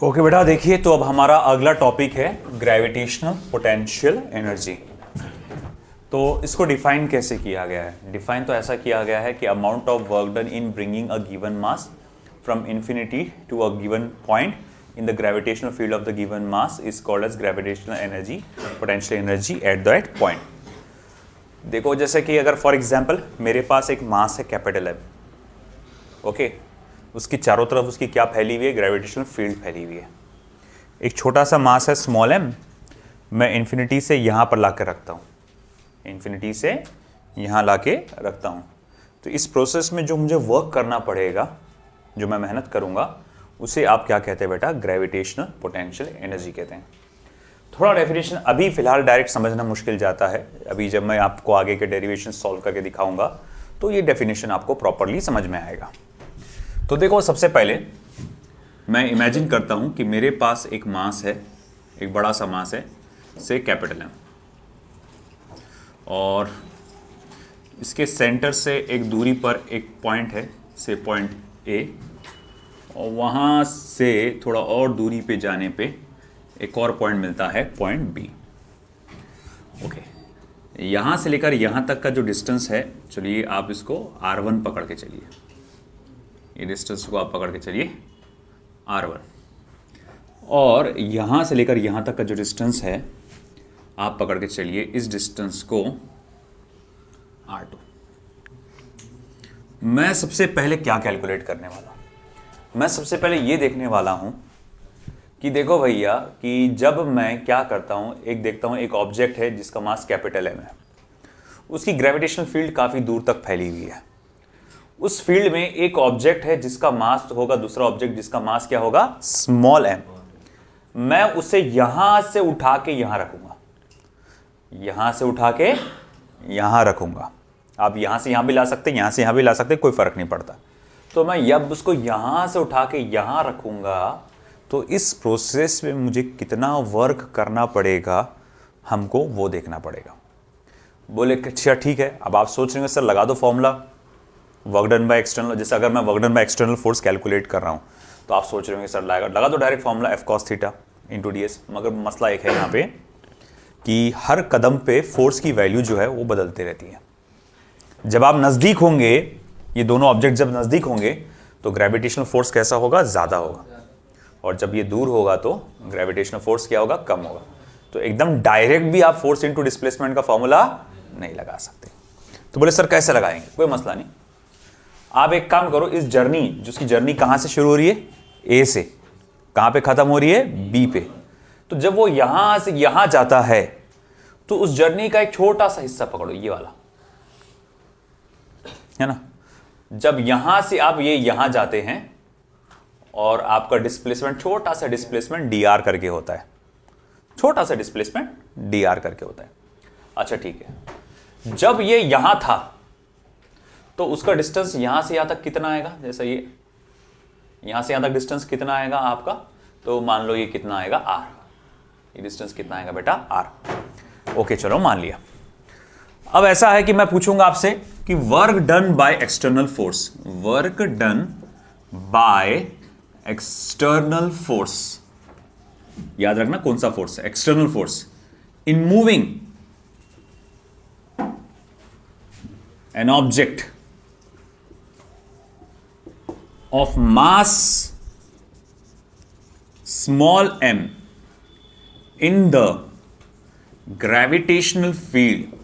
Okay बेटा, देखिए तो अब हमारा अगला टॉपिक है ग्रेविटेशनल पोटेंशियल एनर्जी। तो इसको डिफाइन कैसे किया गया है? डिफाइन तो ऐसा किया गया है कि amount of work done in bringing a given mass from infinity to a given point in the gravitational field of the given mass is called as gravitational energy, potential energy at that point. देखो, जैसे कि अगर for example मेरे पास एक मास है capital M, okay, उसकी चारों तरफ उसकी क्या फैली हुई है? ग्रेविटेशनल फील्ड फैली हुई है। एक छोटा सा मास है स्मॉल एम, मैं इन्फिनिटी से यहाँ पर ला के रखता हूँ, इन्फिनिटी से यहाँ ला के रखता हूँ। तो इस प्रोसेस में जो मुझे वर्क करना पड़ेगा, जो मैं मेहनत करूँगा, उसे आप क्या कहते हैं बेटा? ग्रेविटेशनल पोटेंशियल एनर्जी कहते हैं। थोड़ा डेफिनेशन अभी फिलहाल डायरेक्ट समझना मुश्किल जाता है, अभी जब मैं आपको आगे के डेरिवेशन सॉल्व करके दिखाऊंगा तो ये डेफिनेशन आपको प्रॉपरली समझ में आएगा। तो देखो, सबसे पहले मैं इमेजिन करता हूं कि मेरे पास एक मास है, एक बड़ा सा मास है, से कैपिटल एम, और इसके सेंटर से एक दूरी पर एक पॉइंट है, से पॉइंट ए, और वहां से थोड़ा और दूरी पे जाने पे एक और पॉइंट मिलता है, पॉइंट बी। ओके, यहां से लेकर यहां तक का जो डिस्टेंस है, चलिए आप इसको r1 पकड़ के चलिए, ये डिस्टेंस को आप पकड़ के चलिए r1, और यहां से लेकर यहां तक का जो डिस्टेंस है आप पकड़ के चलिए इस डिस्टेंस को r2। मैं सबसे पहले क्या कैलकुलेट करने वाला हूं? मैं सबसे पहले ये देखने वाला हूं कि देखो भैया, कि जब मैं क्या करता हूं, एक देखता हूं एक ऑब्जेक्ट है जिसका मास कैपिटल एम है, उसकी ग्रेविटेशनल फील्ड काफी दूर तक फैली हुई है। उस फील्ड में एक ऑब्जेक्ट है जिसका मास होगा, दूसरा ऑब्जेक्ट जिसका मास क्या होगा? Small m. मैं उसे यहां से उठा के यहां रखूंगा, यहां से उठा के यहां रखूंगा। आप यहां से यहां भी ला सकते, यहां से यहां भी ला सकते, कोई फर्क नहीं पड़ता। तो मैं जब उसको यहां से उठा के यहां रखूंगा तो इस प्रोसेस में मुझे कितना वर्क करना पड़ेगा, हमको वो देखना पड़ेगा। बोले अच्छा ठीक है। अब आप सोच रहे हो सर लगा दो formula, work done by external. जैसे अगर मैं work done by external force calculate कर रहा हूं तो आप सोच रहे हो सर लगा दो direct formula F cos theta into D S. मगर मसला एक है यहाँ पे कि हर कदम पे फोर्स की वैल्यू जो है वो बदलती रहती है। जब आप नज़दीक होंगे, ये दोनों ऑब्जेक्ट जब नज़दीक होंगे तो ग्रेविटेशनल फोर्स कैसा होगा? ज़्यादा होगा, और जब ये दूर होगा तो ग्रेविटेशनल फोर्स क्या होगा? कम होगा। तो एकदम डायरेक्ट भी आप फोर्स इनटू डिस्प्लेसमेंट का फॉर्मूला नहीं लगा सकते। तो बोले सर कैसे लगाएंगे? कोई मसला नहीं, आप एक काम करो, इस जर्नी, जिसकी जर्नी कहां से शुरू हो रही है? ए से, कहां पे खत्म हो रही है? बी पे। तो जब वो यहां से यहां जाता है तो उस जर्नी का एक छोटा सा हिस्सा पकड़ो, ये वाला है ना। जब यहां से आप ये यहां जाते हैं और आपका डिस्प्लेसमेंट, छोटा सा डिस्प्लेसमेंट डी आर करके होता है, छोटा सा डिस्प्लेसमेंट डी आर करके होता है। अच्छा ठीक है, जब ये यहां था तो उसका डिस्टेंस यहां से यहां तक कितना आएगा? जैसा ये यहां से यहां तक डिस्टेंस कितना आएगा आपका? तो मान लो ये कितना आएगा? r। ये डिस्टेंस कितना आएगा बेटा? r। ओके चलो मान लिया। अब ऐसा है कि मैं पूछूंगा आपसे कि work done by external force, work done by external force, याद रखना कौन सा फोर्स है? External force, in moving an object of mass small m in the gravitational field,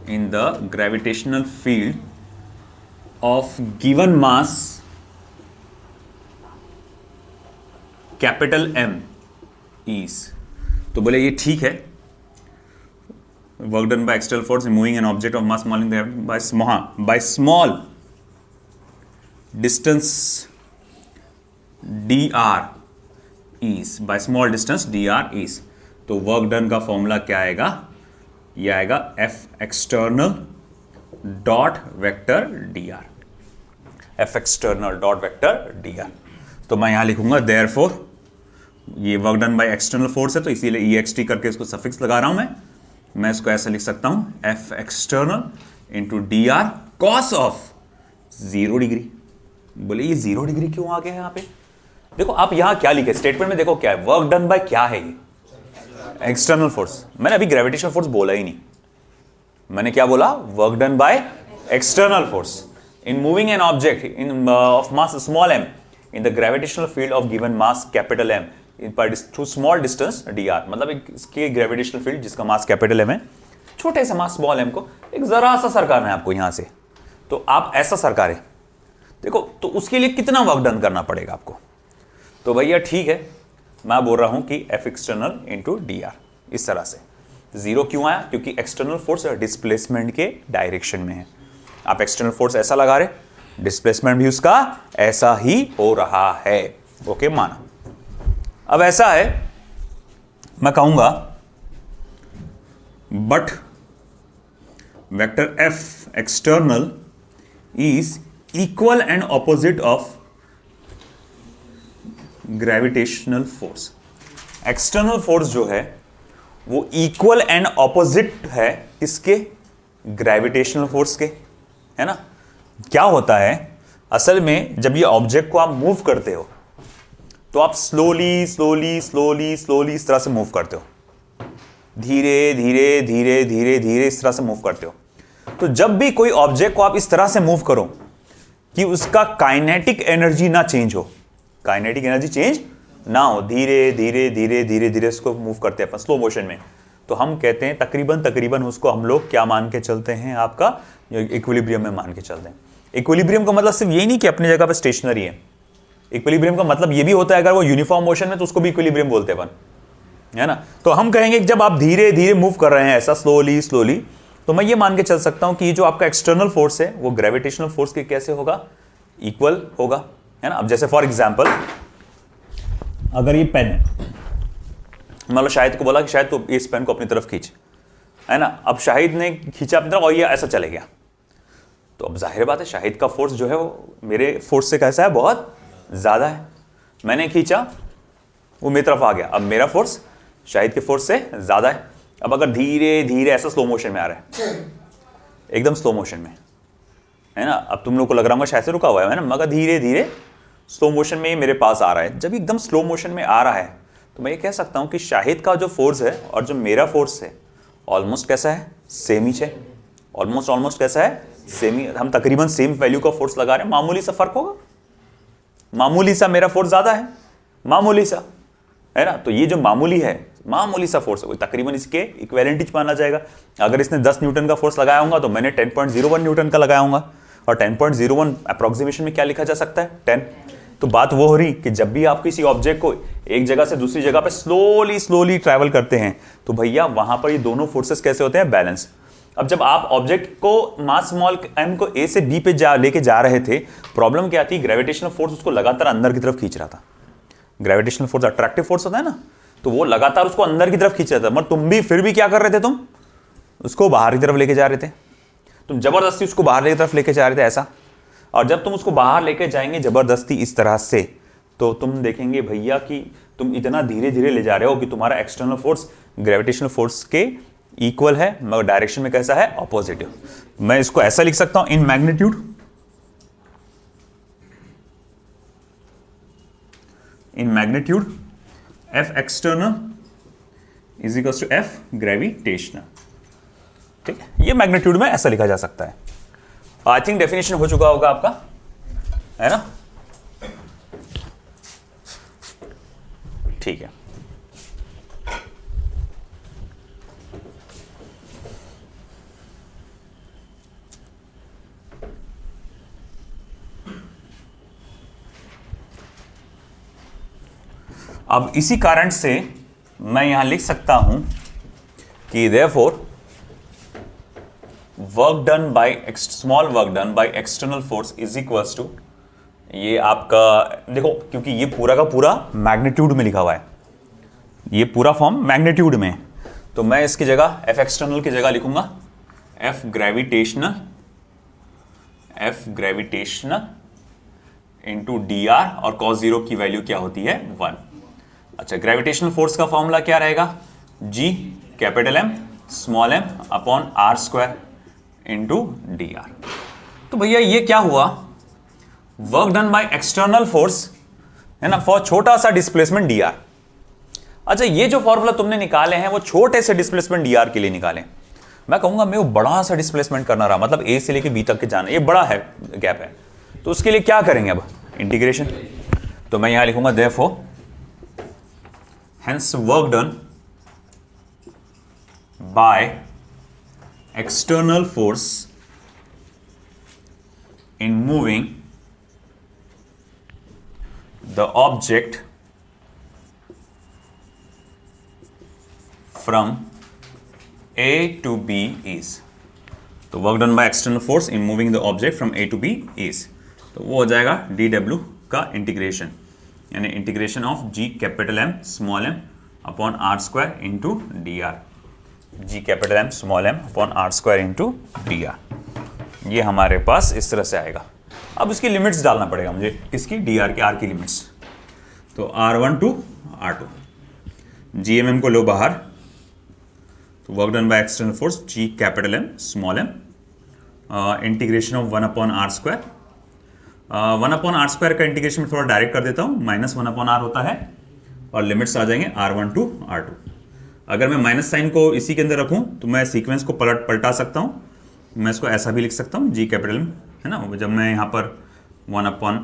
in the gravitational field of given mass capital M is। तो बोले ये ठीक है, work done by external force in moving an object of mass small in the by small distance dr is, by small distance dr is। तो work done का formula क्या आएगा? ये आएगा F external dot vector dr, F external dot vector dr। तो मैं यहां लिखूंगा देयरफॉर, ये work done by external force है तो इसीलिए EXT करके इसको सफिक्स लगा रहा हूं मैं इसको ऐसा लिख सकता हूं F external into dr cos of 0 degree. बोले ये 0 डिग्री क्यों आ गया है यहाँ पे? देखो आप यहां क्या लिखे स्टेटमेंट में, देखो क्या है, वर्क डन बाय क्या है ये, एक्सटर्नल फोर्स। मैंने अभी ग्रेविटेशनल फोर्स बोला ही नहीं, मैंने क्या बोला, work done by external force in moving an object in of mass small m in the gravitational field of given mass capital M through small distance dr। मतलब इसके gravitational field जिसका mass capital M है, छोटे से mass small m को एक जरा सा सरकाना है आपको यहां से, तो आप ऐसा सरकारे, देखो तो उसके लिए कितना वर्क डन करना पड़ेगा आपको। तो भैया ठीक है, मैं बोल रहा हूं कि F external into D are, इस तरह से। जीरो क्यों आया, क्योंकि एक्सटर्नल फोर्स डिस्प्लेसमेंट के डायरेक्शन में है। आप एक्सटर्नल फोर्स ऐसा लगा रहे, डिस्प्लेसमेंट भी उसका ऐसा ही हो रहा है। ओके माना। अब ऐसा है, मैं कहूंगा but vector F external is equal and opposite of gravitational force. External force जो है वो इक्वल एंड ऑपोजिट है किसके, ग्रेविटेशनल फोर्स के, है ना। क्या होता है असल में, जब ये ऑब्जेक्ट को आप मूव करते हो तो आप स्लोली स्लोली स्लोली स्लोली इस तरह से मूव करते हो, धीरे धीरे धीरे धीरे धीरे इस तरह से मूव करते हो। तो जब भी कोई ऑब्जेक्ट को आप इस तरह से मूव करो कि उसका काइनेटिक एनर्जी ना चेंज हो, काइनेटिक एनर्जी चेंज ना हो, धीरे धीरे धीरे धीरे धीरे उसको मूव करते हैं अपन स्लो मोशन में, तो हम कहते हैं तकरीबन उसको हम लोग क्या मान के चलते हैं, आपका इक्विलिब्रियम में मान के चलते हैं। इक्विलिब्रियम का मतलब सिर्फ ये नहीं कि अपनी जगह पे स्टेशनरी है, इक्विलिब्रियम का मतलब ये भी होता है अगर वो यूनिफॉर्म मोशन में तो उसको भी इक्विलिब्रियम बोलते हैं अपन, है ना। तो हम कहेंगे कि जब आप धीरे धीरे मूव कर रहे हैं ऐसा स्लोली स्लोली, तो मैं ये मान के चल सकता हूं कि ये जो आपका एक्सटर्नल फोर्स है वो ग्रेविटेशनल फोर्स के कैसे होगा, इक्वल होगा, है ना। अब जैसे फॉर एग्जाम्पल अगर ये पेन है, मान लो शाहिद को बोला कि शायद तो इस पेन को अपनी तरफ खींच, है ना। अब शाहिद ने खींचा अपनी तरफ और ये ऐसा चले गया, तो अब जाहिर बात है शाहिद का फोर्स जो है वो मेरे फोर्स से कैसा है, बहुत ज्यादा है। मैंने खींचा, वो मेरी तरफ आ गया, अब मेरा फोर्स शाहिद के फोर्स से ज्यादा है। अब अगर धीरे धीरे ऐसा स्लो मोशन में आ रहा है, एकदम स्लो मोशन में, है ना, अब तुम लोग को लग रहा होगा शायद से रुका हुआ है ना, मगर धीरे धीरे स्लो मोशन में मेरे पास आ रहा है। जब एकदम स्लो मोशन में आ रहा है तो मैं ये कह सकता हूं कि शाहिद का जो फोर्स है और जो मेरा फोर्स है ऑलमोस्ट कैसा है, सेम ही है। ऑलमोस्ट कैसा है, सेम ही। हम तकरीबन सेम वैल्यू का फोर्स लगा रहे हैं, मामूली सा फर्क होगा, मामूली सा मेरा फोर्स ज्यादा है, मामूली सा, है ना। तो ये जो मामूली है, मामूली सा फोर्स है, तकरीबन इसके इक्विवेलेंट माना जाएगा। अगर इसने 10 न्यूटन का फोर्स लगाया होगा तो मैंने 10.01 न्यूटन का लगाया होगा, और 10.01 अप्रोक्सीमेशन में क्या लिखा जा सकता है, 10। तो बात वो हो रही कि जब भी आप किसी ऑब्जेक्ट को एक जगह से दूसरी जगह पे स्लोली स्लोली ट्रैवल करते हैं तो भैया वहां पर ये दोनों फोर्सेस कैसे होते हैं, बैलेंस। अब जब आप ऑब्जेक्ट को मास स्मॉल m को a से b पे लेके जा रहे थे, प्रॉब्लम क्या थी, ग्रेविटेशनल फोर्स उसको लगातार अंदर की तरफ खींच रहा था। ग्रेविटेशनल फोर्स अट्रैक्टिव फोर्स होता है ना, तो वो लगातार उसको अंदर की तरफ खींच रहा था, मगर तुम भी फिर भी क्या कर रहे थे, तुम उसको बाहर की तरफ लेके जा रहे थे, तुम जबरदस्ती उसको बाहर की तरफ लेके जा रहे थे ऐसा। और जब तुम उसको बाहर लेके जाएंगे जबरदस्ती इस तरह से, तो तुम देखेंगे भैया कि तुम इतना धीरे धीरे ले जा रहे हो कि तुम्हारा एक्सटर्नल फोर्स ग्रेविटेशनल फोर्स के इक्वल है, मगर डायरेक्शन में कैसा है, ऑपोजिट। मैं इसको ऐसा लिख सकता हूं, in magnitude F external is equal to F gravitational. ठीक है, ये मैग्नीट्यूड में ऐसा लिखा जा सकता है। आई थिंक डेफिनेशन हो चुका होगा आपका, है ना। ठीक है, अब इसी कारण से मैं यहां लिख सकता हूं कि therefore work done by small work done by external force is equals to, ये आपका देखो क्योंकि ये पूरा का पूरा मैग्नीट्यूड में लिखा हुआ है, ये पूरा फॉर्म मैग्नीट्यूड में, तो मैं इसकी जगह एफ एक्सटर्नल की जगह लिखूंगा F gravitational into D are, और cos 0 की वैल्यू क्या होती है, 1। अच्छा, ग्रेविटेशनल फोर्स का फॉर्मूला क्या रहेगा, G capital M small m upon R square into D R. तो भैया ये क्या हुआ, work done by external force है ना, फॉर छोटा सा डिस्प्लेसमेंट डी आर। अच्छा, ये जो फॉर्मूला तुमने निकाले हैं वो छोटे से डिस्प्लेसमेंट डी आर के लिए निकाले। मैं कहूंगा मैं वो बड़ा सा डिस्प्लेसमेंट करना रहा, मतलब ए से लेके बी तक के जाना, ये बड़ा है, गैप है, तो उसके लिए क्या करेंगे अब, इंटीग्रेशन। तो मैं यहां लिखूंगा therefore hence work done by external force in moving the object from A to B is, तो work done by external force in moving the object from A to B is, तो वो हो जाएगा dw का integration, यानी integration of G capital M small m upon R square into D are, G capital M small m upon R square into D are. ये हमारे पास इस तरह से आएगा। अब इसकी लिमिट्स डालना पड़ेगा मुझे, किसकी, डी आर की, आर की लिमिट्स। तो R1 टू R2, GMM को लो बाहर, तो work done by external force G capital M small m integration of 1 upon R square. 1 upon R square का इंटीग्रेशन में थोड़ा डायरेक्ट कर देता हूँ, -1 अपॉन आर होता है और लिमिट्स आ जाएंगे R1 टू R2। अगर मैं माइनस साइन को इसी के अंदर रखूँ तो मैं सीक्वेंस को पलटा सकता हूँ, मैं इसको ऐसा भी लिख सकता हूँ G कैपिटल M, है ना। जब मैं यहाँ पर 1 upon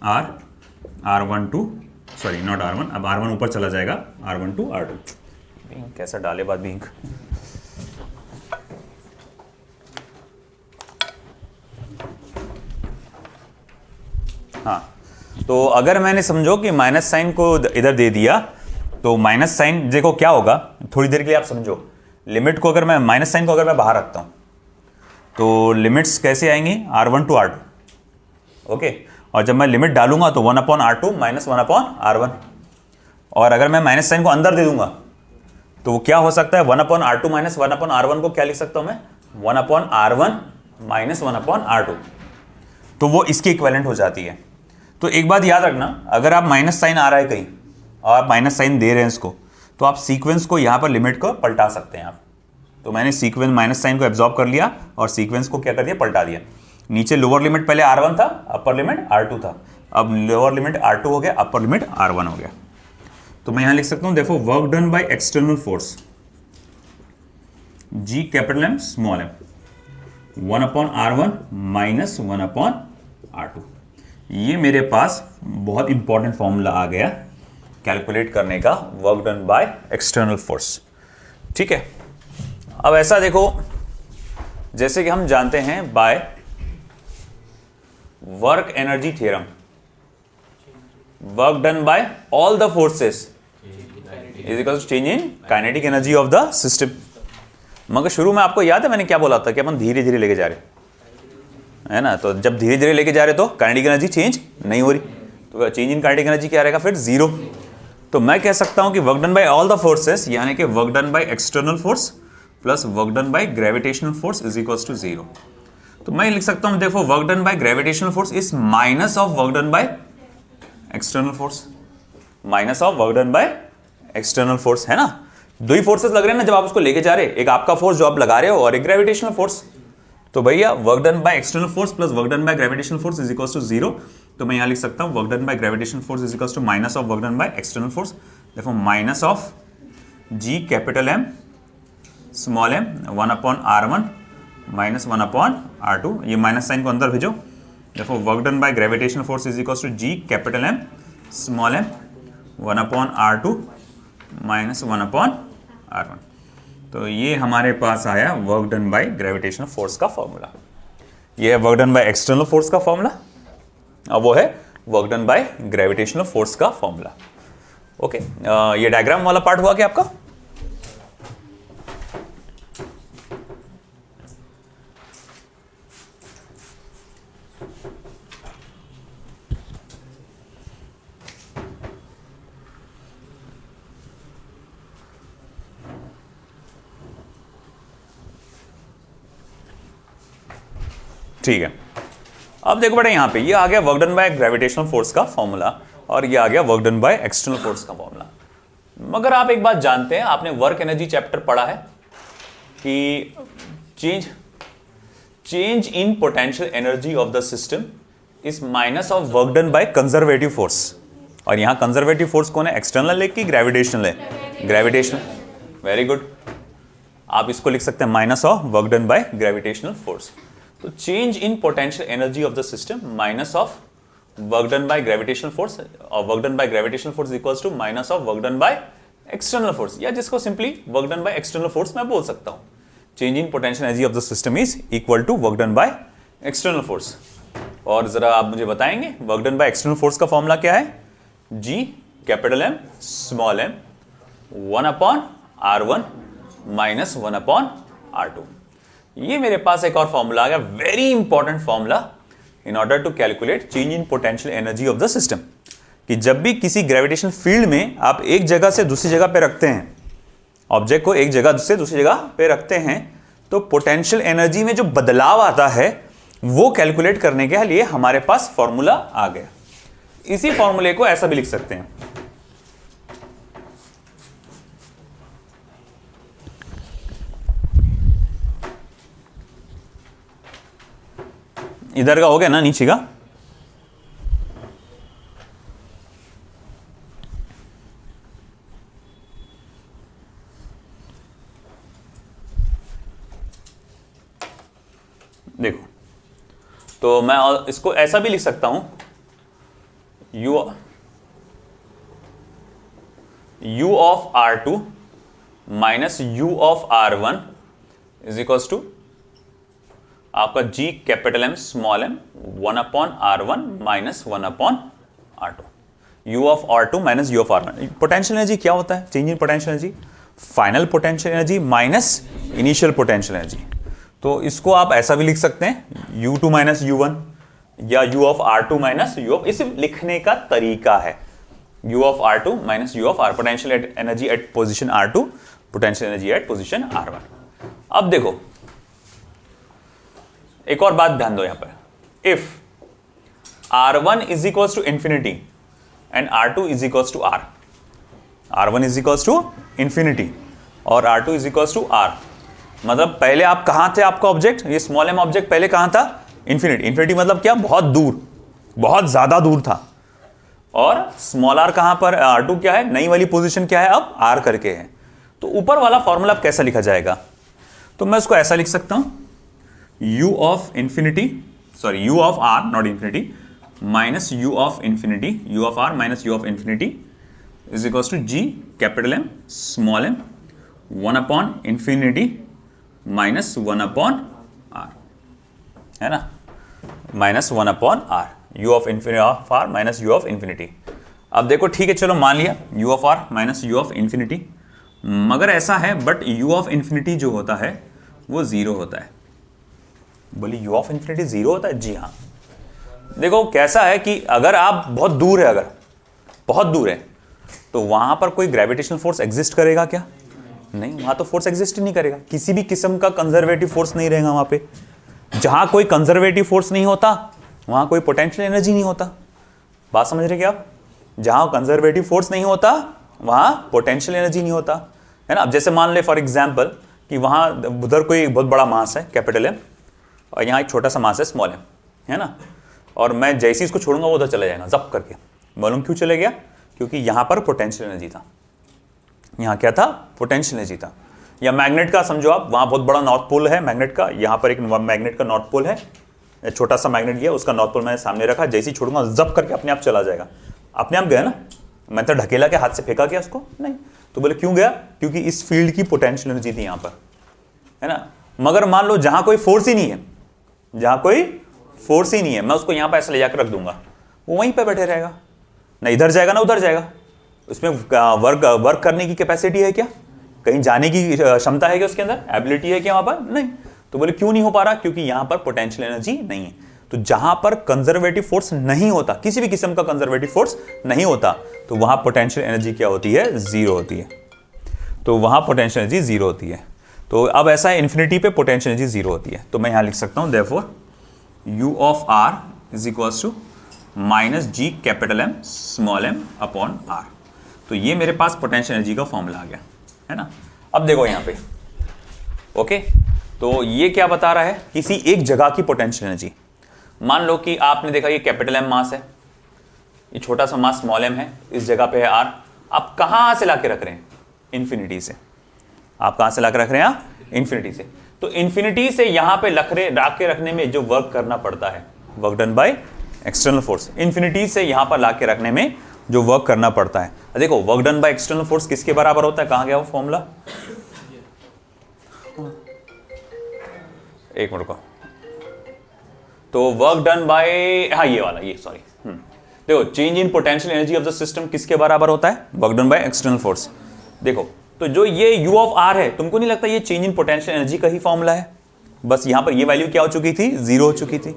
R, R1 to, sorry not R1, अब R1 ऊपर चला जाएगा, R1 टू R2। कैसा डाले बात भी। हाँ, तो अगर मैंने समझो कि माइनस साइन को इधर दे दिया, तो माइनस साइन देखो क्या होगा, थोड़ी देर के लिए आप समझो, लिमिट को अगर मैं माइनस साइन को अगर मैं बाहर रखता हूं तो लिमिट्स कैसे आएंगी, R1 टू R2, ओके। और जब मैं लिमिट डालूंगा तो 1 upon R2 minus 1 upon R1, और अगर मैं माइनस साइन को अंदर दे दूंगा तो वो क्या हो सकता है, 1 upon R2 minus 1 upon R1 को क्या लिख सकता हूं मैं, 1 upon R1 minus 1 upon R2, तो वो इसकी इक्विवेलेंट हो जाती है। तो एक बात याद रखना, अगर आप माइनस साइन आ रहा है कहीं और आप माइनस साइन दे रहे हैं इसको, तो आप सीक्वेंस को यहां पर लिमिट को पलटा सकते हैं आप। तो मैंने सीक्वेंस माइनस साइन को एब्जॉर्ब कर लिया और सीक्वेंस को क्या कर दिया, पलटा दिया। नीचे लोअर लिमिट पहले R1 था, अपर लिमिट R2 था, अब लोअर लिमिट R2 हो गया, अपर लिमिट R1 हो गया। तो मैं यहां लिख सकता हूं देखो work done by external force G capital M small m 1 upon R1 minus 1 upon R2। ये मेरे पास बहुत इंपॉर्टेंट फॉर्मूला आ गया कैलकुलेट करने का, work done by external force. ठीक है, अब ऐसा देखो, जैसे कि हम जानते हैं by work energy theorem, work done by all the forces is equal to change in kinetic energy of the system. मगर शुरू में आपको याद है मैंने क्या बोला था कि अपन धीरे धीरे लेके जा रहे है ना, तो जब धीरे धीरे लेके जा रहे तो काइनेटिक एनर्जी चेंज नहीं हो रही, तो चेंज इन काइनेटिक एनर्जी क्या रहेगा फिर, 0। तो मैं कह सकता हूं कि work done by all the forces, यानी कि work done by external force plus work done by gravitational force is equal to 0। तो मैं लिख सकता हूं देखो work done by gravitational force is minus of work done by external force, minus of work done by external force, है ना। दो ही forces लग रहे हैं ना जब आप उसको लेके जा रहे हैं, एक आपका फोर्स जो आप लगा रहे हो और एक ग्रेविटेशनल फोर्स। तो भैया work done by external force plus work done by gravitational force is equal to 0। तो मैं यहां लिख सकता हूं work done by gravitational force is equal to minus of work done by external force, देखो minus of G capital M small m 1 upon R1 minus 1 upon R2, ये minus sign को अंदर भेजो, देखो work done by gravitational force is equal to G capital M small m 1 upon R2 minus 1 upon R1। तो ये हमारे पास आया work done by gravitational force का फॉर्मूला। ये है work done by external force का फॉर्मूला और वो है work done by gravitational force का फॉर्मूला। ओके, ये डायग्राम वाला पार्ट हुआ क्या आपका? ठीक है, अब देखो बेटा यहां पे ये आ गया work done by gravitational force का फॉर्मूला और ये आ गया work done by external force का फॉर्मूला। मगर आप एक बात जानते हैं, आपने वर्क एनर्जी चैप्टर पढ़ा है कि change in potential energy of the system is minus of work done by conservative force, और यहाँ कंजर्वेटिव फोर्स कौन है, एक्सटर्नल है कि ग्रेविटेशनल है, ग्रेविटेशनल, वेरी गुड। आप इसको लिख सकते हैं minus of work done by gravitational force. तो change in potential energy of the system minus of work done by gravitational force, और work done by gravitational force equals to minus of work done by external force, या जिसको simply work done by external force मैं बोल सकता हूं। Change in potential energy of the system is equal to work done by external force. और जरा आप मुझे बताएंगे work done by external force का फॉर्मूला क्या है, G capital M small m 1/r1 minus 1/r2। ये मेरे पास एक और फॉर्मूला आ गया, very important formula in order to calculate change in potential energy of the system, कि जब भी किसी ग्रेविटेशन फील्ड में आप एक जगह से दूसरी जगह पे रखते हैं, ऑब्जेक्ट को एक जगह से दूसरी जगह पे रखते हैं, तो पोटेंशियल एनर्जी में जो बदलाव आता है वो कैलकुलेट करने के लिए हमारे पास फॉर्मूला आ गया। इसी फॉर्मूले को ऐसा भी लिख सकते हैं, इधर का हो गया ना, नीचे का देखो, तो मैं इसको ऐसा भी लिख सकता हूं, u of r2 minus u of r1 is equals to आपका G capital M small m 1/r1 minus 1/r2। u of r2 minus u of r1। Potential energy क्या होता है, change in potential energy, final potential energy minus initial potential energy. तो इसको आप ऐसा भी लिख सकते हैं u2 माइनस u1, या u of r2 minus u of, इसे लिखने का तरीका है u of r2 minus u of r, potential energy eight position r2, potential energy eight position r1। अब देखो एक और बात ध्यान दो यहां पर, if r1 is equals to infinity and r2 is equals to r, r1 is equals to infinity और r2 is equals to r, मतलब पहले आप कहां थे, आपका ऑब्जेक्ट ये स्मॉल m ऑब्जेक्ट पहले कहां था, इंफिनिटी। इंफिनिटी मतलब क्या, बहुत दूर, बहुत ज्यादा दूर था। और स्मॉल r कहां पर, r2 क्या है, नई वाली पोजीशन क्या है, अब r करके है। तो ऊपर वाला फॉर्मूला अब कैसा लिखा जाएगा, तो मैं उसको ऐसा लिख सकता हूं, u of infinity, sorry u of r not infinity, minus u of infinity, u of r minus u of infinity is equals to G capital M small m 1/इंफिनिटी माइनस 1/r, है ना, minus 1/r, u of infinity of r minus u of infinity. अब देखो ठीक है, चलो मान लिया u of r minus u of infinity, मगर ऐसा है बट u ऑफ इंफिनिटी जो होता है वो जीरो होता है। बोली u ऑफ इंफिनिटी जीरो होता है, जी हाँ। देखो कैसा है कि अगर आप बहुत दूर है, अगर बहुत दूर है, तो वहां पर कोई ग्रेविटेशनल फोर्स एग्जिस्ट करेगा क्या, नहीं, वहां तो फोर्स एग्जिस्ट ही नहीं करेगा, किसी भी किस्म का कंजर्वेटिव फोर्स नहीं रहेगा वहां पे। जहां कोई कंजर्वेटिव फोर्स नहीं होता वहां कोई पोटेंशियल एनर्जी नहीं होता। बात समझ रहे क्या आप, जहां कंजर्वेटिव फोर्स नहीं होता वहां पोटेंशियल एनर्जी नहीं होता, है ना। अब जैसे मान ले फॉर एग्जांपल कि वहां उधर कोई बहुत बड़ा मास है कैपिटल M और यहाँ एक छोटा सा मास है स्मॉल m, है ना, और मैं जैसे ही इसको छोड़ूंगा वो उधर चला जाएगा जप करके। मालूम क्यों चले गया, क्योंकि यहां पर पोटेंशियल एनर्जी था, यहाँ क्या था, पोटेंशियल एनर्जी था। या मैग्नेट का समझो आप, वहां बहुत बड़ा नॉर्थ पोल है मैग्नेट का, यहाँ पर एक मैग्नेट का नॉर्थ पोल है, छोटा सा मैग्नेट गया, उसका नॉर्थ पोल मैंने सामने रखा, जैसे ही छोड़ूंगा जब करके अपने आप चला जाएगा। अपने आप गया ना, मैं तो ढकेला के हाथ से फेंका क्या उसको, नहीं। तो बोले क्यों गया, क्योंकि इस फील्ड की पोटेंशियल एनर्जी थी यहाँ पर, है ना। मगर मान लो जहां कोई फोर्स ही नहीं है, जहां कोई फोर्स ही नहीं है, मैं उसको यहाँ पर ऐसे ले जाकर रख दूंगा, वो वहीं पर बैठे रहेगा, ना इधर जाएगा ना उधर जाएगा। उसमें वर्क करने की कैपेसिटी है क्या, कहीं जाने की क्षमता है क्या उसके अंदर, एबिलिटी है क्या वहां पर, नहीं। तो बोले क्यों नहीं हो पा रहा, क्योंकि यहां पर पोटेंशियल एनर्जी नहीं है। तो जहां पर कंजर्वेटिव फोर्स नहीं होता, किसी भी किस्म का कंजर्वेटिव फोर्स नहीं होता, तो वहां पोटेंशियल एनर्जी क्या होती है, जीरो होती है। तो वहां पोटेंशियल एनर्जी जीरो होती है। तो अब ऐसा है, इन्फिनिटी पे पोटेंशियल एनर्जी जीरो होती है। तो मैं यहां लिख सकता हूं therefore u of r is equals to minus G capital M small m upon r। तो ये मेरे पास पोटेंशियल एनर्जी का फॉर्मूला आ गया, है ना। अब देखो यहां पे, ओके, तो ये क्या बता रहा है, किसी एक जगह की पोटेंशियल एनर्जी। मान लो कि आपने देखा ये कैपिटल M मास है, ये छोटा सा मास स्मॉल m है, इस जगह पे है r। आप कहां से लाके रख रहे हैं? इंफिनिटी से। आप कहां से लाके रख रहे हैं? इंफिनिटी से। तो इंफिनिटी से यहां पे ला के रखने में जो वर्क करना पड़ता है, work done by external force, infinity से यहां पर ला के रखने में जो वर्क करना पड़ता है। देखो work done by external force किसके बराबर होता है? कहां गया वो फॉर्मूला? एक मिनट को। तो वर्क डन बाय, हाँ ये वाला, ये सॉरी, देखो change in potential energy of the system किसके बराबर होता है? Work done by external force. देखो तो जो ये u ऑफ r है, तुमको नहीं लगता ये चेंज इन पोटेंशियल एनर्जी का ही फॉर्मूला है? बस यहां पर ये वैल्यू क्या हो चुकी थी? 0 हो चुकी थी।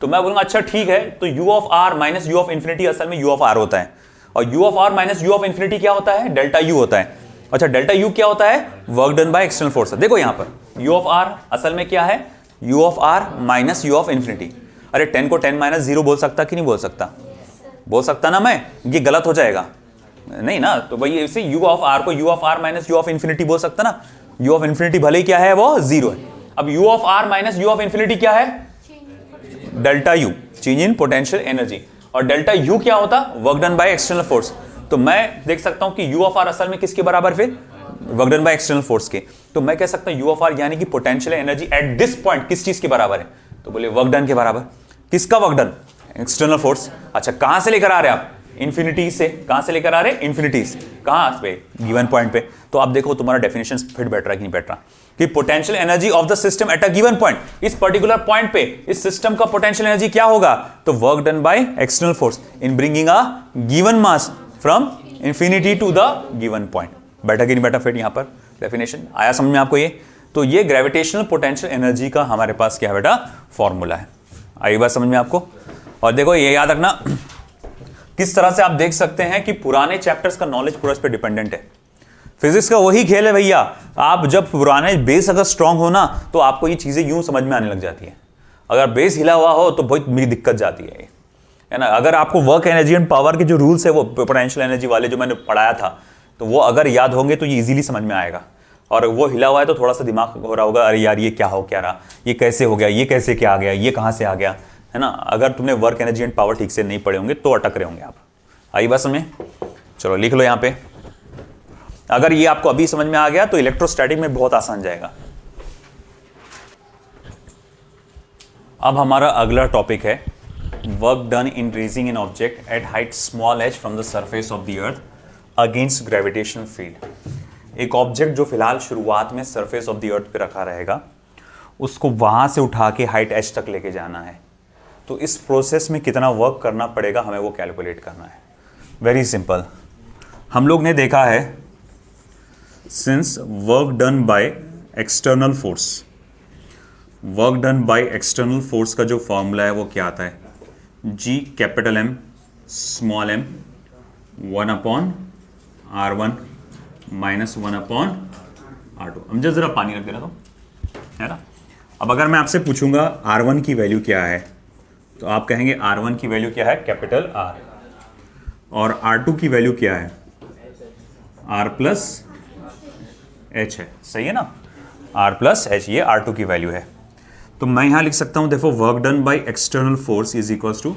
तो मैं बोलूंगा अच्छा ठीक है, तो u of r minus u of infinity असल में u ऑफ r होता है, और u of r minus u of infinity क्या होता है? डेल्टा u होता है। अच्छा डेल्टा u क्या होता है? Work done by external force. देखो यहां पर u ऑफ r असल में क्या है? u of r minus u of infinity. अरे 10 को 10 माइनस 0 बोल सकता कि नहीं बोल सकता? बोल सकता ना मैं? ये गलत हो जाएगा नहीं ना? तो भाई इसे u ऑफ r को u of r minus u of infinity बोल सकता ना? u ऑफ इंफिनिटी भले ही क्या है? वो 0 है। अब u of r minus u of infinity क्या है? Delta u, change in potential energy. और डेल्टा u क्या होता? Work done by external force. तो मैं देख सकता हूं कि u ऑफ r असल में किसके बराबर? फिर work done by external force के। तो मैं कह सकता हूं u ऑफ r यानी कि potential energy at this point किस चीज के बराबर है? तो बोले वर्क डन के बराबर। किसका वर्क डन? External force. अच्छा कहां से लेकर आ रहे हैं आप? इंफिनिटी से। कहां से लेकर आ रहे हैं? इंफिनिटी से। कहां पे? गिवन पॉइंट पे। तो आप देखो तुम्हारा डेफिनेशन फिट बैठ रहा है कि नहीं बैठ रहा, कि potential energy of the system at a given point, इस पर्टिकुलर पॉइंट पे इस सिस्टम का पोटेंशियल एनर्जी क्या होगा? तो work done by external force in bringing a given mass from infinity to the given point. बैठा कि नहीं बैठा फिट? यहां पर डेफिनेशन आया समझ में आपको? ये तो ये ग्रेविटेशनल पोटेंशियल एनर्जी का हमारे पास क्या है बेटा? फॉर्मूला है। आई बात समझ में आपको? और देखो ये याद रखना, किस तरह से आप देख सकते हैं कि पुराने चैप्टर्स का नॉलेज पूरा इस पे डिपेंडेंट है। फिजिक्स का वही खेल है भैया, आप जब पुराने बेस अगर स्ट्रांग हो ना तो आपको ये चीजें यूं समझ में आने लग जाती है। अगर बेस हिला हुआ हो तो बहुत मेरी दिक्कत जाती है ना। अगर आपको वर्क एनर्जी एंड पावर के जो रूल्स है वो पोटेंशियल एनर्जी वाले जो मैंने पढ़ाया था, तो वो अगर याद होंगे तो ये इजीली समझ में आएगा। और वो हिला हुआ है तो थोड़ा सा दिमाग हो रहा होगा, अरे यार ये क्या हो क्या रहा, ये कैसे हो गया, ये कैसे क्या आ गया, ये कहां से आ गया, है ना। अगर तुमने वर्क एनर्जी एंड पावर ठीक से नहीं पढ़े होंगे तो अटक रहे होंगे आप। आई बात समझ में? चलो लिख लो यहां पे। अगर ये आपको अभी समझ में आ गया तो इलेक्ट्रोस्टैटिक में बहुत आसान जाएगा। अब हमारा अगला टॉपिक है work done in raising an object at height small H from the surface of the earth against gravitational field. एक ऑब्जेक्ट जो फिलहाल शुरुआत में सरफेस ऑफ द अर्थ पे रखा रहेगा, उसको वहां से उठा के हाइट एच तक लेके जाना है। तो इस प्रोसेस में कितना वर्क करना पड़ेगा हमें वो कैलकुलेट करना है। Very simple. हम लोग ने देखा है since work done by external force, work done by external force का जो फॉर्मूला है वो क्या आता है? G capital M small m 1/r1 minus 1/r2। अब जरा पानी रख देना तो, है ना। अब अगर मैं आपसे पूछूंगा R1 की वैल्यू क्या है, तो आप कहेंगे R1 की वैल्यू क्या है? Capital R। और R2 की वैल्यू क्या है? R प्लस H है, सही है ना। R प्लस H, ये R2 की वैल्यू है। तो मैं यहां लिख सकता हूं देखो, work done by external force is equals to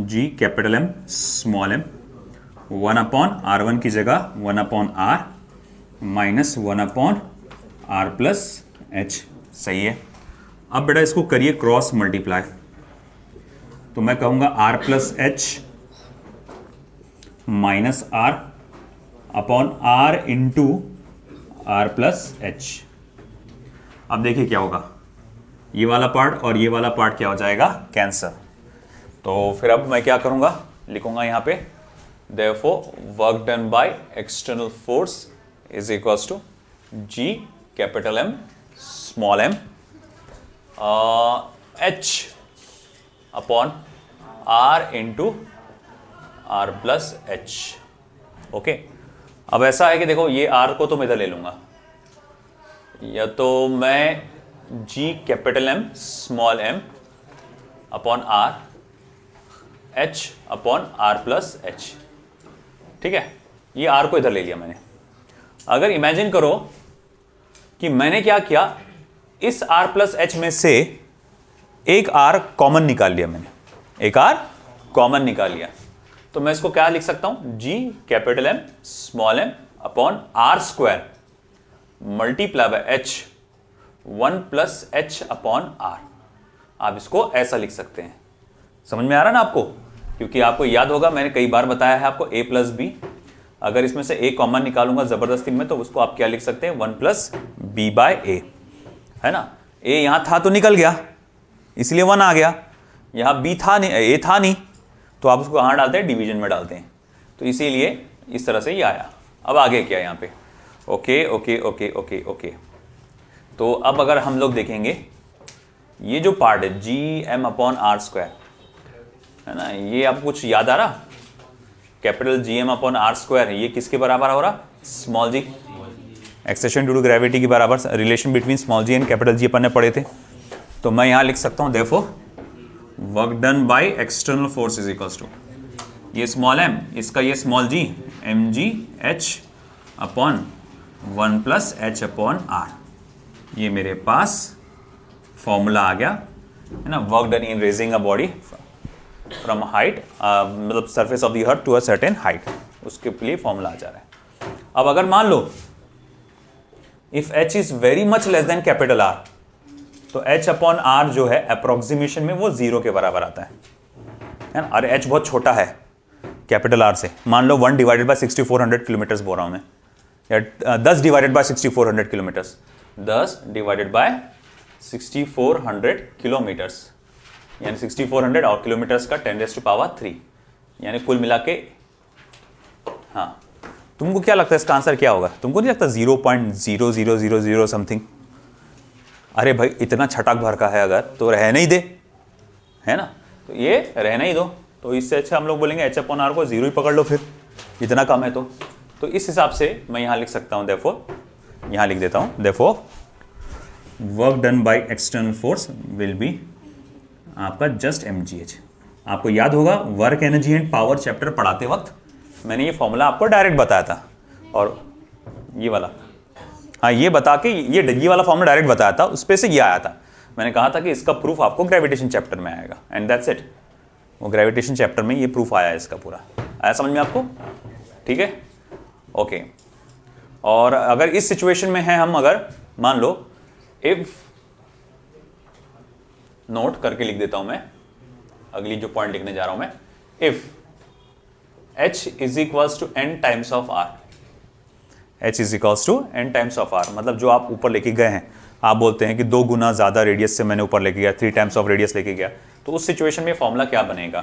G capital M small m 1/r1 की जगह 1/r minus 1/r plus H, सही है। अब बेटा इसको करिए क्रॉस मल्टीप्लाई, तो मैं कहूंगा R plus H minus R upon R into R plus H। अब देखिए क्या होगा, ये वाला पार्ट और ये वाला पार्ट क्या हो जाएगा? कैंसर। तो फिर अब मैं क्या करूंगा, लिखूंगा यहां पे therefore work done by external force is equals to G capital M small m H upon R into R plus H। Okay, अब ऐसा है कि देखो ये R को तो मैं इधर ले लूंगा, या तो मैं G capital M small m upon R H upon R plus H, ठीक है। ये R को इधर ले लिया मैंने। अगर इमेजिन करो कि मैंने क्या किया, इस R प्लस H में से एक R कॉमन निकाल लिया मैंने, एक R कॉमन निकाल लिया। तो मैं इसको क्या लिख सकता हूं, G capital M small m upon R square multiply by H 1 plus H upon R। आप इसको ऐसा लिख सकते हैं। समझ में आ रहा ना आपको? क्योंकि आपको याद होगा मैंने कई बार बताया है आपको A प्लस बी, अगर इसमें से A कॉमन निकालूंगा जबरदस्ती में तो उसको आप क्या लिख सकते हैं, 1 प्लस बी बाय ए, है ना। A यहां था तो निकल गया इसलिए 1 आ गया, यहां B था नहीं, A था नहीं, तो आप उसको कहां डालते हैं, डिवीजन में डालते हैं, तो इसीलिए इस तरह से ये आया। अब आगे क्या यहां पे, okay okay okay okay okay. तो अब अगर हम लोग देखेंगे ये जो पार्ट है G M upon R square, है ना, ये आपको कुछ याद आ रहा, capital G M upon R square ये किसके बराबर हो रहा, small G, acceleration due to gravity के बराबर, relation between small G and capital G अपन ने पढ़े थे। तो मैं यहां लिख सकता हूं therefore work done by external force is equals to ये स्मॉल एम, इसका ये small G, M G H upon 1 plus H upon R. ये मेरे पास फॉर्मूला आ गया, है ना, work done in raising a body from height, मतलब surface of the earth to a certain height, उसके लिए फॉर्मूला आ जा रहा है। अब अगर मान लो if h is very much less than capital R, तो h अपॉन R जो है अप्रोक्सीमेशन में वो 0 के बराबर आता है ना। अरे h बहुत छोटा है कैपिटल R से, मान लो 1 डिवाइडेड बाय 6400 किलोमीटर बोल रहा हूं मैं, या 10 divided by 6400 kilometre, 10 divided by 6400 kilometres, यानी 6400 और किलोमीटर्स का 10⁻3, यानी कुल मिला के, हाँ तुमको क्या लगता है इसका आंसर क्या होगा? तुमको नहीं लगता 0.0000 समथिंग? अरे भाई इतना छटाक भर का है अगर तो रहने ही दे, है ना, तो ये रहने ही दो, तो इससे अच्छा हम लोग बोलेंगे एच अपॉन आर को 0 ही पकड़ लो, फिर इतना कम है तो इस हिसाब से मैं यहां लिख सकता हूं, देयरफॉर यहां लिख देता हूं, therefore work done by external force will be आपका जस्ट mgh। आपको याद होगा work energy and power chapter पढ़ाते वक्त मैंने ये फॉर्मूला आपको डायरेक्ट बताया था, और ये वाला, हाँ ये बता के ये वाला फॉर्मूला डायरेक्ट बताया था, उस पे से ये आया था। मैंने कहा था कि इसका प्रूफ आपको ग्रेविटेशन चैप्टर में आएगा, एंड दैट्स इट। वो ग्रेविटेशन चैप्टर में ये प्रूफ आया है इसका पूरा। आया समझ में आपको? ठीक है, ओके। और अगर इस सिचुएशन में है हम, अगर मान लो इफ, नोट करके लिख देता हूं मैं, अगली जो पॉइंट लिखने जा रहा हूं मैं, if h is equals to n times of r, h is equals to n times of r, मतलब जो आप ऊपर लेके गए हैं, आप बोलते हैं कि 2 गुना ज्यादा रेडियस से मैंने ऊपर लेके गया, 3 टाइम्स ऑफ रेडियस लेके गया, तो उस सिचुएशन में फॉर्मूला क्या बनेगा?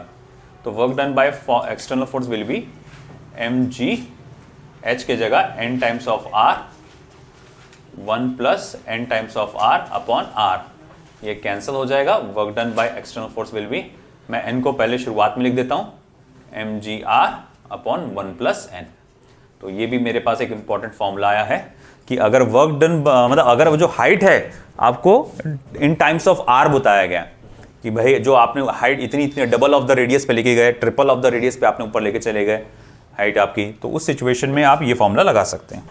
तो work done by external force will be mg, h के जगह n times of r, 1 plus n times of r upon r, ये कैंसिल हो जाएगा। Work done by external force will be, मैं n को पहले शुरुआत में लिख देता हूं, mgr अपॉन 1 प्लस n। तो ये भी मेरे पास एक इंपॉर्टेंट फॉर्मूला आया है कि अगर वर्क डन, मतलब अगर वो जो हाइट है आपको इन टाइम्स ऑफ r बताया गया, कि भाई जो आपने हाइट इतनी डबल ऑफ द रेडियस पे लेके गए, ट्रिपल ऑफ द रेडियस पे आपने ऊपर लेके चले गए हाइट आपकी, तो उस सिचुएशन में आप ये फॉर्मूला लगा सकते हैं।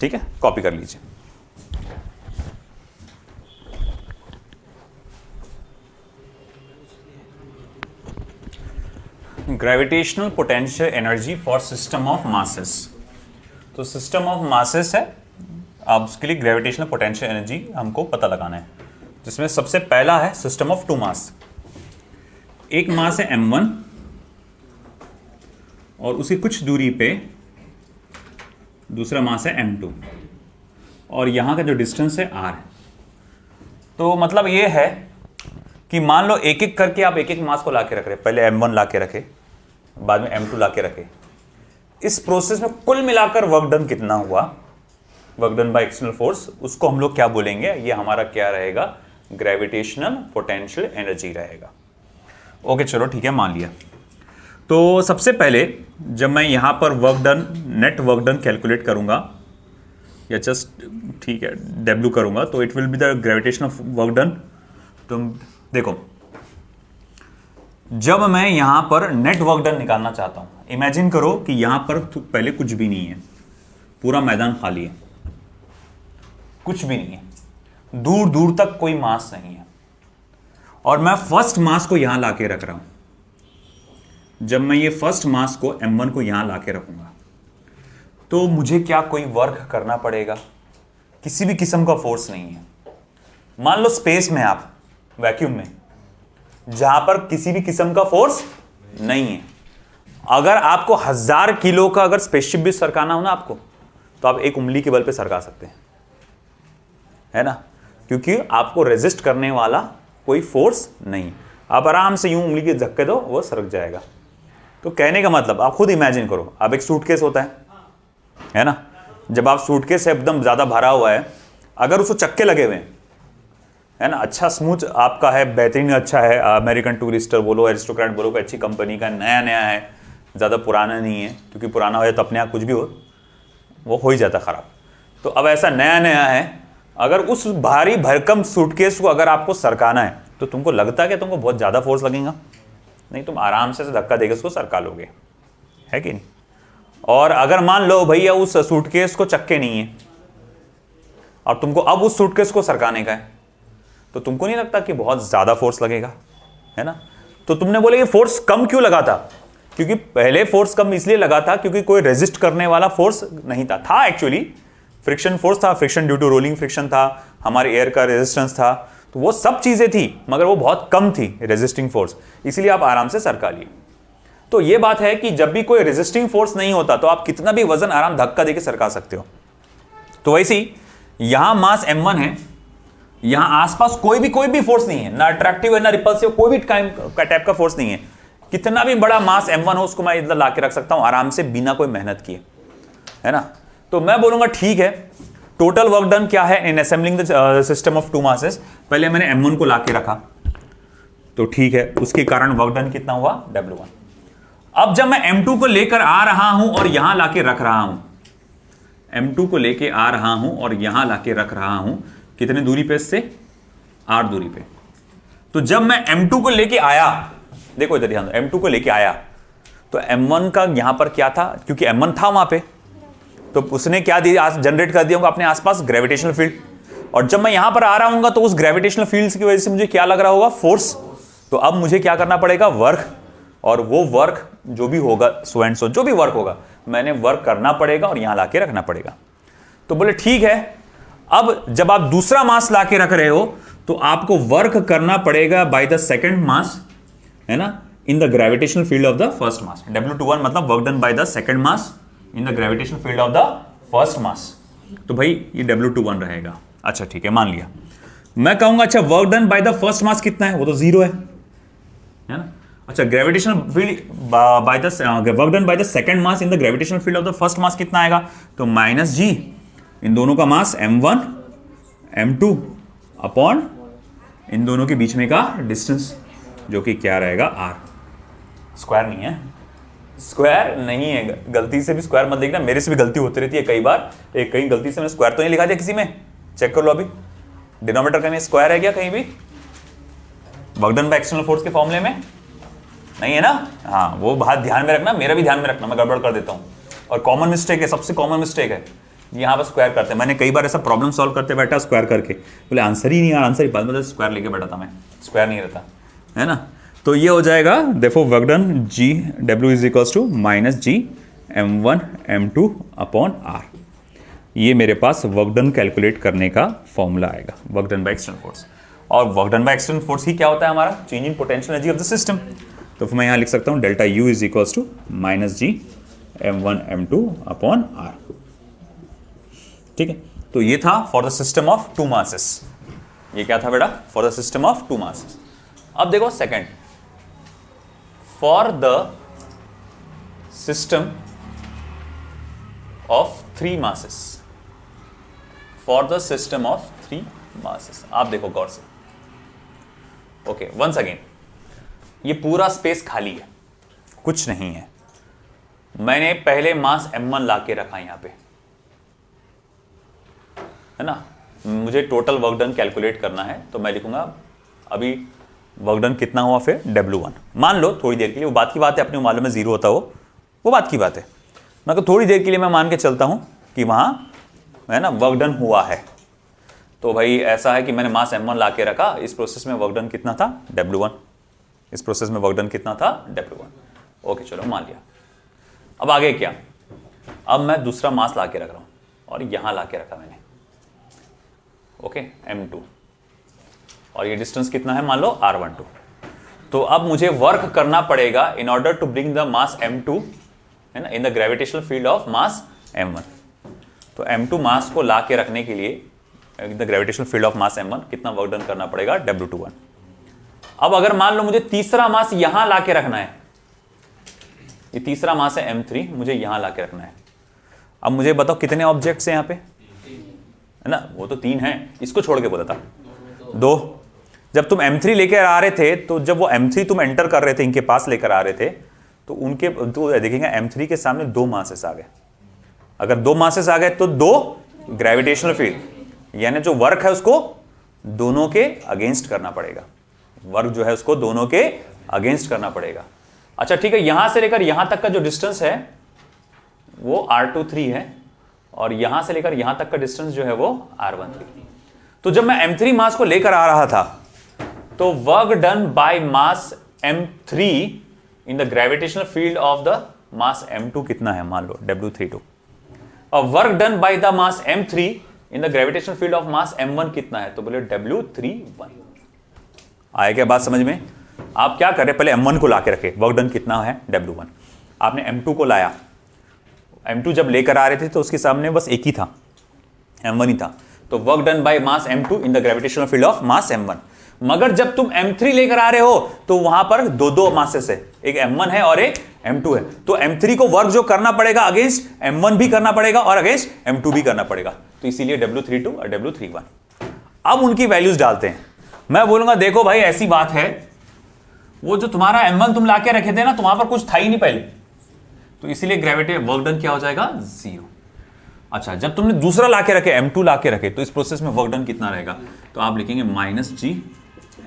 ठीक है, कॉपी कर लीजिए। Gravitational potential energy for system of masses. तो सिस्टम ऑफ मासेस है, अब उसके लिए ग्रेविटेशनल पोटेंशियल एनर्जी हमको पता लगाना है, जिसमें सबसे पहला है सिस्टम ऑफ 2 मास। एक मास है m1 और उसकी कुछ दूरी पे दूसरा मास है m2, और यहां का जो डिस्टेंस है r। तो मतलब ये है कि मान लो एक एक करके आप एक एक मास को लाके रख रहे, पहले m1 लाके रखे, बाद में m2 लाके रखे, इस प्रोसेस में कुल मिलाकर वर्क डन कितना हुआ, work done by external force, उसको हम लोग क्या बोलेंगे, ये हमारा क्या रहेगा, ग्रेविटेशनल पोटेंशियल एनर्जी रहेगा। ओके चलो ठीक है, मान लिया। तो सबसे पहले जब मैं यहां पर work done, net work done calculate करूंगा, या जस्ट ठीक है W करूंगा, तो it will be the gravitation of work done. तुम देखो, जब मैं यहां पर नेट वर्क डन निकालना चाहता हूं, इमेजिन करो कि यहां पर पहले कुछ भी नहीं है, पूरा मैदान खाली है, कुछ भी नहीं है, दूर दूर तक कोई मास नहीं है, और मैं फर्स्ट मास को यहां लाके रख रहा हूं, जब मैं ये फर्स्ट मास को m1 को यहां लाके रखूंगा तो मुझे क्या कोई वर्क करना पड़ेगा? किसी भी किस्म का फोर्स नहीं है। मान लो स्पेस में, आप वैक्यूम में, जहां पर किसी भी किस्म का फोर्स नहीं है। अगर आपको 1000 किलो का अगर स्पेसशिप भी सरकाना हो ना आपको, तो आप एक उंगली के बल पे सरका सकते हैं, है ना, क्योंकि आपको रेजिस्ट करने वाला कोई फोर्स नहीं। आप आराम से यूं उंगली के धक्के दो, वो सरक जाएगा। तो कहने का मतलब, आप खुद इमेजिन करो, अब एक सूटकेस होता है ना, जब आप सूटकेस से एकदम ज्यादा भरा हुआ है, अगर उसको चक्के लगे हुए हैं, है ना, अच्छा स्मूथ आपका है, बेहतरीन अच्छा है, अमेरिकन टूरिस्टर बोलो, एरिस्टोक्रेट बोलो, कोई अच्छी कंपनी का, नया नया है, ज़्यादा पुराना नहीं है, क्योंकि पुराना हो जाए तो अपने आप कुछ भी वो हो ही जाता ख़राब। तो अब ऐसा नया नया है, अगर उस भारी भरकम सूटकेस को अगर आपको सरकाना है, तो तुमको लगता है कि तुमको बहुत ज़्यादा फोर्स लगेगा? नहीं, तुम आराम से धक्का देकर उसको सरका लोगे, है कि नहीं? और अगर मान लो भैया उस सूटकेस को चक्के नहीं है और तुमको अब उस सूटकेस को सरकाने का है, तो तुमको नहीं लगता कि बहुत ज्यादा फोर्स लगेगा, है ना? तो तुमने बोले ये फोर्स कम क्यों लगा था? क्योंकि पहले फोर्स कम इसलिए लगा था क्योंकि कोई रेजिस्ट करने वाला फोर्स नहीं था एक्चुअली फ्रिक्शन फोर्स था, friction due to rolling friction था, हमारे एयर का रेजिस्टेंस था, तो वो सब चीजें थी, मगर वो बहुत कम थी रेजिस्टिंग फोर्स, इसीलिए आप आराम से सरका लिए। तो ये बात है कि जब भी कोई रेजिस्टिंग फोर्स नहीं होता तो आप कितना भी वजन आराम धक्का देके सरका सकते हो। तो वैसे ही यहां मास m1 है, यहां आसपास कोई भी फोर्स नहीं है, ना अट्रैक्टिव है ना रिपल्सिव, कोई भी टाइप का फोर्स नहीं है। कितना भी बड़ा मास m1 हो उसको मैं इधर लाके रख सकता हूं आराम से बिना कोई मेहनत किए, है ना? तो मैं बोलूंगा ठीक है, टोटल वर्क डन क्या है in assembling the system of two masses. पहले मैंने m1 को लाके रखा तो ठीक है, उसके कारण वर्क डन कितना हुआ? W1। अब जब मैं m2 को लेकर आ रहा हूं और यहां लाके रख रहा हूं, m2 को लेके आ रहा हूं और यहां लाके रख रहा हूं, कितने दूरी पे इससे? 8 दूरी पे। तो जब मैं m2 को लेके आया, देखो इधर ध्यान दो, m2 को लेके आया तो m1 का यहां पर क्या था? क्योंकि m1 था वहां पे, तो उसने क्या दिया? जनरेट कर दिया होगा अपने आसपास ग्रेविटेशनल फील्ड। और जब मैं यहां पर आ रहा हूं तो उस ग्रेविटेशनल फील्ड की वजह से मुझे क्या लग रहा होगा? फोर्स। तो अब मुझे क्या करना पड़ेगा? वर्क। और वो वर्क जो भी होगा, सो एंड सो जो भी वर्क होगा, मैंने वर्क करना पड़ेगा और यहां लाके रखना पड़ेगा। तो बोले ठीक है, अब जब आप दूसरा मास लाके रख रहे हो तो आपको वर्क करना पड़ेगा बाय द सेकंड मास, है ना, in the gravitational field of the first mass. W21 मतलब work done by the second mass in the gravitational field of the first mass. तो भाई ये W21 रहेगा। अच्छा ठीक है, मान लिया। मैं कहूंगा अच्छा work done by the first mass कितना है? वो तो 0 है ना? अच्छा, gravitational field by the work done by the second mass in the gravitational field of the first mass कितना आएगा? तो -g, इन दोनों का मास m1 m2 अपॉन इन दोनों के बीच में का डिस्टेंस, जो कि क्या रहेगा? r। स्क्वायर नहीं है, स्क्वायर नहीं है, गलती से भी स्क्वायर मत देखना, मेरे से भी गलती होती रहती है कई बार। कहीं गलती से मैंने स्क्वायर तो नहीं लिखा दिया किसी में, चेक कर लो अभी। डिनोमिनेटर का में स्क्वायर है क्या कहीं भी? Work done by external force के फॉर्मूले में नहीं है ना? हाँ, वो बात ध्यान में रखना, मेरा भी ध्यान में रखना, मैं गड़बड़ कर देता हूँ। और कॉमन मिस्टेक है, सबसे कॉमन मिस्टेक है, यहाँ पर स्क्वायर करते हैं। मैंने कई बार ऐसा प्रॉब्लम सॉल्व करते बैठा स्क्वायर करके, बोले आंसर ही नहीं यार, आंसर ही बाद में स्क्वायर लेके बैठा था मैं, स्क्वायर नहीं रहता, है ना? तो ये हो जाएगा देखो वर्क डन जी W is equals to -g m1 m2 upon r। ये मेरे पास वर्क डन कैलकुलेट करने का फॉर्मूला आएगा, work done by external force. और work done by external force ही क्या होता है हमारा? Change in potential energy of the system. तो फिर मैं यहाँ लिख सकता हूँ delta U is equals to -g m1 m2 upon r। ठीक है, तो ये था for the system of two masses. ये क्या था बेटा? For the system of two masses. अब देखो second, for the system of 3 masses, for the system of 3 masses. आप देखो गौर से, ओके, वंस अगेन, ये पूरा स्पेस खाली है, कुछ नहीं है। मैंने पहले मास m1 लाके रखा यहां पे, है ना? मुझे टोटल वर्क डन कैलकुलेट करना है, तो मैं लिखूंगा अभी वर्क डन कितना हुआ फिर W1। मान लो थोड़ी देर के लिए, वो बात की बात है, अपने मालूम में 0 होता हो, वो बात की बात है। मैं तो थोड़ी देर के लिए मैं मान के चलता हूं कि वहां, है ना, वर्क डन हुआ है। तो भाई ऐसा है कि मैंने मास m1 लाके रखा, इस प्रोसेस में वर्क डन कितना था? W1। इस प्रोसेस में वर्क डन कितना था? W1। ओके चलो मान लिया। अब आगे क्या, अब मैं दूसरा मास ला के रख रहा हूं और यहां ला के रखा मैंने, ओके m2, और ये डिस्टेंस कितना है मान लो r12। तो अब मुझे वर्क करना पड़ेगा in order to bring the mass m2 है ना in the gravitational field of mass m1। तो m2 मास को ला के रखने के लिए इन the gravitational field of mass m1 कितना वर्क डन करना पड़ेगा, W21। अब अगर मान लो मुझे तीसरा मास यहां ला के रखना है, ये तीसरा मास है m3, मुझे यहां ला के रखना है। अब मुझे बताओ कितने ऑब्जेक्ट्स हैं यहां पे, है ना, वो तो 3 हैं, इसको छोड़ के बोला था 2। जब तुम m3 लेकर आ रहे थे, तो जब वो m3 तुम एंटर कर रहे थे, इनके पास लेकर आ रहे थे, तो उनके तो देखेंगे m3 के सामने 2 मासेस आ गए। अगर 2 मासेस आ गए तो 2 ग्रेविटेशनल फील्ड, यानी जो वर्क है उसको दोनों के अगेंस्ट करना पड़ेगा, वर्क जो है उसको दोनों के अगेंस्ट करना पड़ेगा। अच्छा ठीक है, यहां से लेकर यहां तक का जो डिस्टेंस है वो r23 है, और यहां से लेकर यहां तक का डिस्टेंस जो है वो r13। तो जब मैं m3 मास को लेकर आ रहा था, तो work done by mass m3 in the gravitational field of the mass m2 कितना है, मान लो W32, और work done by the mass m3 in the gravitational field of mass m1 कितना है, तो बोले W31। आया क्या बात समझ में? आप क्या करें, पहले m1 को लाके रखे, वर्क डन कितना है W1, आपने m2 को लाया, m2 जब लेकर आ रहे थे तो उसके सामने बस एक ही था, m1 ही था, तो work done by mass m2 in the gravitational field of mass m1। मगर जब तुम m3 लेकर आ रहे हो तो वहां पर दो मासेस है, एक m1 है और एक m2 है, तो m3 को वर्क जो करना पड़ेगा अगेंस्ट m1 भी करना पड़ेगा और अगेंस्ट m2 भी करना पड़ेगा, तो इसीलिए W32 और W31। अब उनकी वैल्यूज डालते हैं। मैं बोलूंगा देखो भाई ऐसी बात है, वो जो तुम्हारा m1 तुम लाके रखे थे ना, तो वहां पर कुछ था ही नहीं पहले, तो इसीलिए ग्रेविटी वर्क डन क्या हो जाएगा, 0। अच्छा, जब तुमने दूसरा लाके रखे, m2 लाके रखे, तो इस प्रोसेस में वर्क डन कितना रहेगा, तो आप लिखेंगे -g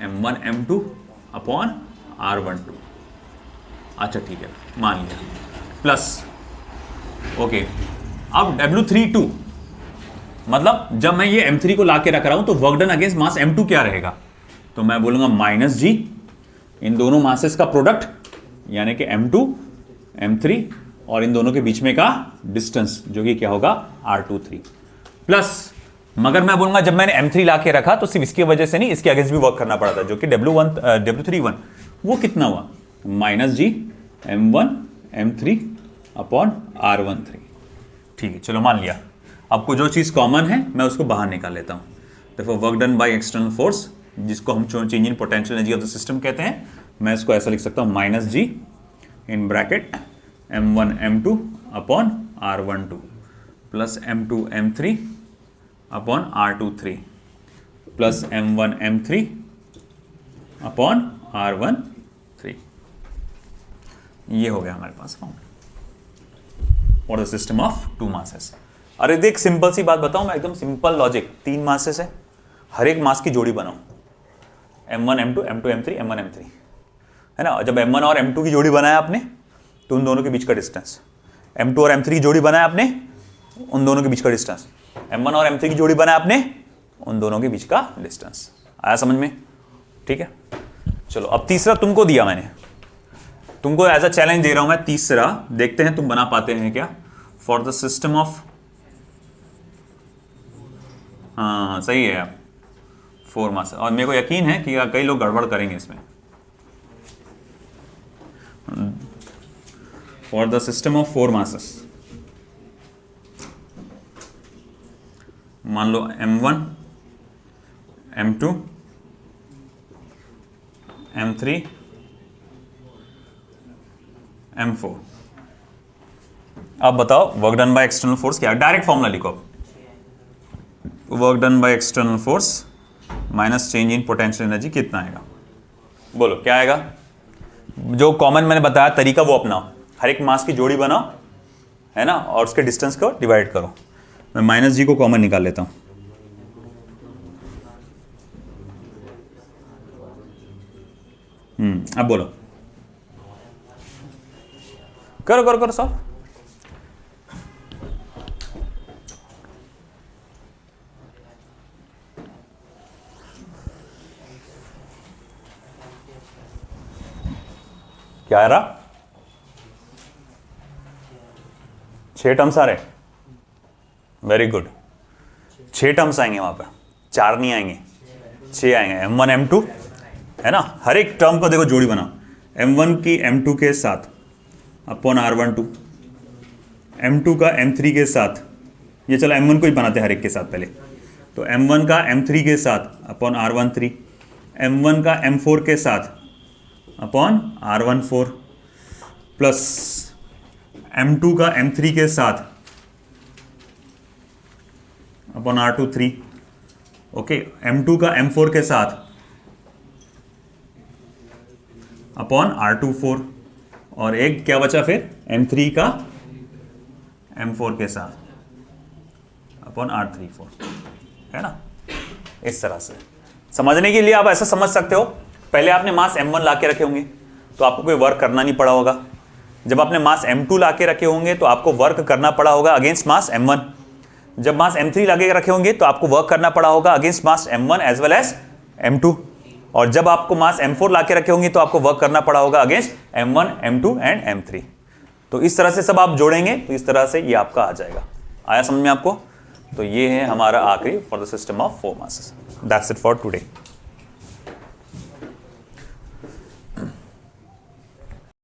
m1 m2 upon r12। अच्छा ठीक है, मान लिया, प्लस ओके। अब W32 मतलब जब मैं ये m3 को लाके रख रहा हूं तो वर्क डन अगेंस्ट मास m2 क्या रहेगा, तो मैं बोलूंगा -g इन दोनों मासेस का प्रोडक्ट, यानी कि m2 m3 और इन दोनों के बीच में का डिस्टेंस जो कि क्या होगा r23, प्लस मगर मैं बोलूंगा जब मैंने m3 लाके रखा तो सिर्फ इसकी वजह से नहीं, इसके अगेंस्ट भी वर्क करना पड़ा था, जो कि W31 वो कितना हुआ, -g m1 m3 upon r13। ठीक है, चलो मान लिया। आपको जो चीज कॉमन है मैं उसको बाहर निकाल लेता हूं। देखो work done by external force, जिसको हम change in potential energy of the system कहते हैं, मैं इसको ऐसा लिख सकता हूं -g in bracket m1 m2 upon r12 plus m2 m3 upon r23 plus m1 m3 upon r13। ये हो गया हमारे पास फॉर्मूला और द सिस्टम ऑफ 2 मासेस। अरे देख सिंपल सी बात बताऊं मैं, एकदम सिंपल लॉजिक, 3 मासेस है, हर एक मास की जोड़ी बनाऊं, m1 m2 m2 m3 m1 m3 है ना। जब m1 और m2 की जोड़ी बनाया आपने तो उन दोनों के बीच का डिस्टेंस, m2 और m3 की जोड़ी बनाया आपने, उन दोनों के बीच का डिस्टेंस, m1 और m3 की जोड़ी बनाया आपने, उन दोनों के बीच का डिस्टेंस। आया समझ में? ठीक है, चलो अब तीसरा तुमको दिया मैंने, तुमको एज अ चैलेंज दे रहा हूं मैं तीसरा, देखते हैं तुम बना पाते हैं क्या। फॉर द सिस्टम ऑफ, हाँ सही है आप, 4 मास, और मेरे को यकीन है कि कई लोग गड़बड़ करेंगे इसमें। For the system of 4 masses, मान लो m1 m2 m3 m4। अब बताओ work done by external force क्या है, डायरेक्ट फॉर्मूला लिखो। Work done by external force minus change in potential energy कितना आएगा, बोलो क्या आएगा। जो कॉमन मैंने बताया तरीका वो अपनाओ, हर एक मास की जोड़ी बनाओ है ना, और उसके डिस्टेंस को डिवाइड करो। मैं -g को कॉमन निकाल लेता हूं, अब बोलो, करो करो करो सब। क्या आ रहा, 6 टर्म्स आ रहे, वेरी गुड। 6 टर्म्स आएंगे वहां पर, 4 नहीं आएंगे, 6 आएंगे। M1 M2 है ना, हर एक टर्म को देखो जोड़ी बनाओ, M1 की M2 के साथ अपॉन R12, M2 का M3 के साथ, ये चलो M1 को ही बनाते हैं हर एक के साथ पहले, तो M1 का M3 के साथ अपॉन R13, M1 का M4 के साथ अपॉन R14 प्लस M2 का M3 के साथ अपॉन R23, ओके, M2 का M4 के साथ अपॉन R24, और एक क्या बचा फिर, M3 का M4 के साथ अपॉन R34, है ना। इस तरह से समझने के लिए आप ऐसा समझ सकते हो, पहले आपने मास M1 ला के रखे होंगे तो आपको कोई वर्क करना नहीं पड़ा होगा, जब आपने मास M2 ला के रखे होंगे तो आपको वर्क करना पड़ा होगा अगेंस्ट मास M1, जब मास M3 ला के रखे होंगे तो आपको वर्क करना पड़ा होगा against mass M1 as well as M2, और जब आपको मास M4 ला के रखे होंगे तो आपको वर्क करना पड़ा होगा against M1 M2 and M3। तो इस तरह से सब आप जोड़ेंगे तो इस तरह से ये आपका आ जाएगा। आया समझ में आपको? तो ये है हमारा आखिरी for the system of 4 masses. That's it for today.